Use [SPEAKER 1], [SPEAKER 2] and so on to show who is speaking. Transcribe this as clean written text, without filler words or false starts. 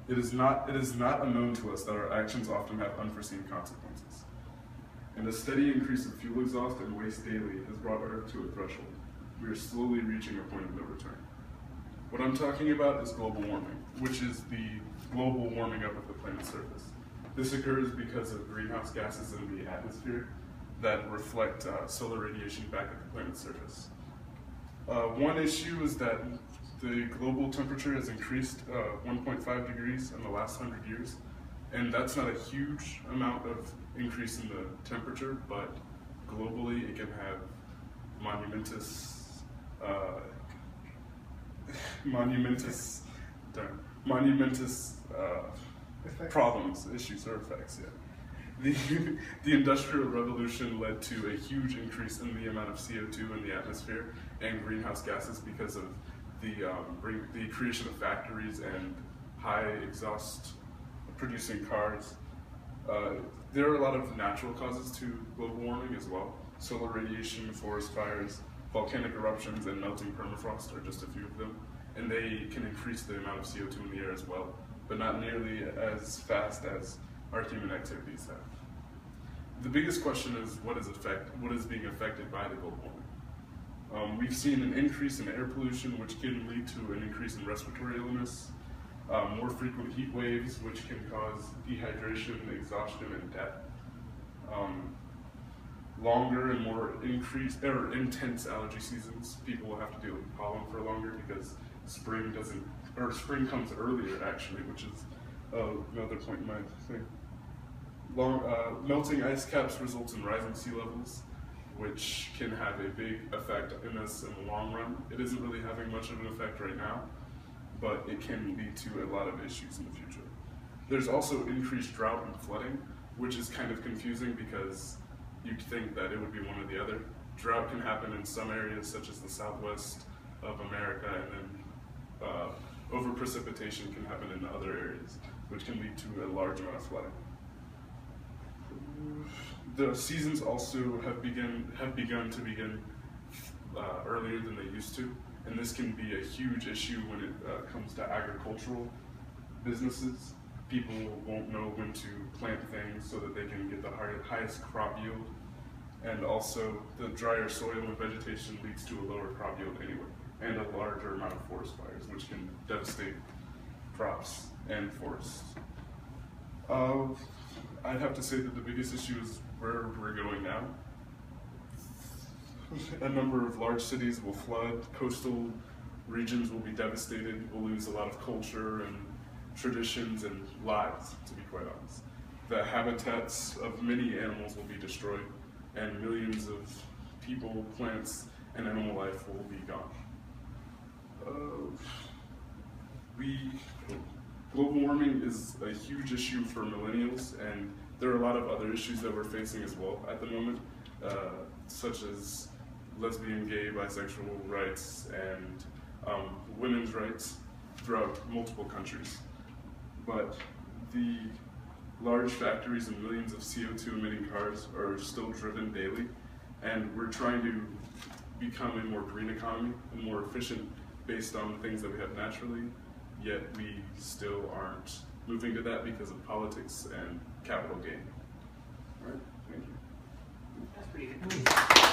[SPEAKER 1] It is not unknown to us that our actions often have unforeseen consequences. And a steady increase of fuel exhaust and waste daily has brought Earth to a threshold. We are slowly reaching a point of no return. What I'm talking about is global warming, which is the global warming up of the planet's surface. This occurs because of greenhouse gases in the atmosphere that reflect solar radiation back at the planet's surface. One issue is that the global temperature has increased 1.5 degrees in the last 100 years, and that's not a huge amount of increase in the temperature, but globally it can have monumentous problems, issues, or effects. Yeah. The Industrial Revolution led to a huge increase in the amount of CO2 in the atmosphere and greenhouse gases because of the creation of factories and high exhaust producing cars. There are a lot of natural causes to global warming as well. Solar radiation, forest fires, volcanic eruptions, and melting permafrost are just a few of them. And they can increase the amount of CO2 in the air as well, but not nearly as fast as our human activities have. The biggest question is what is being affected by the global warming. We've seen an increase in air pollution, which can lead to an increase in respiratory illness, more frequent heat waves, which can cause dehydration, exhaustion, and death. Longer and more intense allergy seasons. People will have to deal with pollen for longer because spring comes earlier actually, which is another point in my thing. Melting ice caps results in rising sea levels, which can have a big effect in us in the long run. It isn't really having much of an effect right now, but it can lead to a lot of issues in the future. There's also increased drought and flooding, which is kind of confusing because you'd think that it would be one or the other. Drought can happen in some areas, such as the southwest of America, and then overprecipitation can happen in other areas, which can lead to a large amount of flooding. The seasons also have begun earlier than they used to, and this can be a huge issue when it comes to agricultural businesses. People won't know when to plant things so that they can get the highest crop yield, and also the drier soil and vegetation leads to a lower crop yield anyway, and a larger amount of forest fires, which can devastate crops and forests. I'd have to say that the biggest issue is where we're going now. A number of large cities will flood, coastal regions will be devastated, we'll lose a lot of culture and traditions and lives, to be quite honest. The habitats of many animals will be destroyed, and millions of people, plants, and animal life will be gone. Global warming is a huge issue for millennials, and there are a lot of other issues that we're facing as well at the moment, such as lesbian, gay, bisexual rights, and women's rights throughout multiple countries. But the large factories and millions of CO2 emitting cars are still driven daily, and we're trying to become a more green economy and more efficient based on the things that we have naturally, yet we still aren't moving to that because of politics and capital gain. All right, thank you.
[SPEAKER 2] That's pretty good.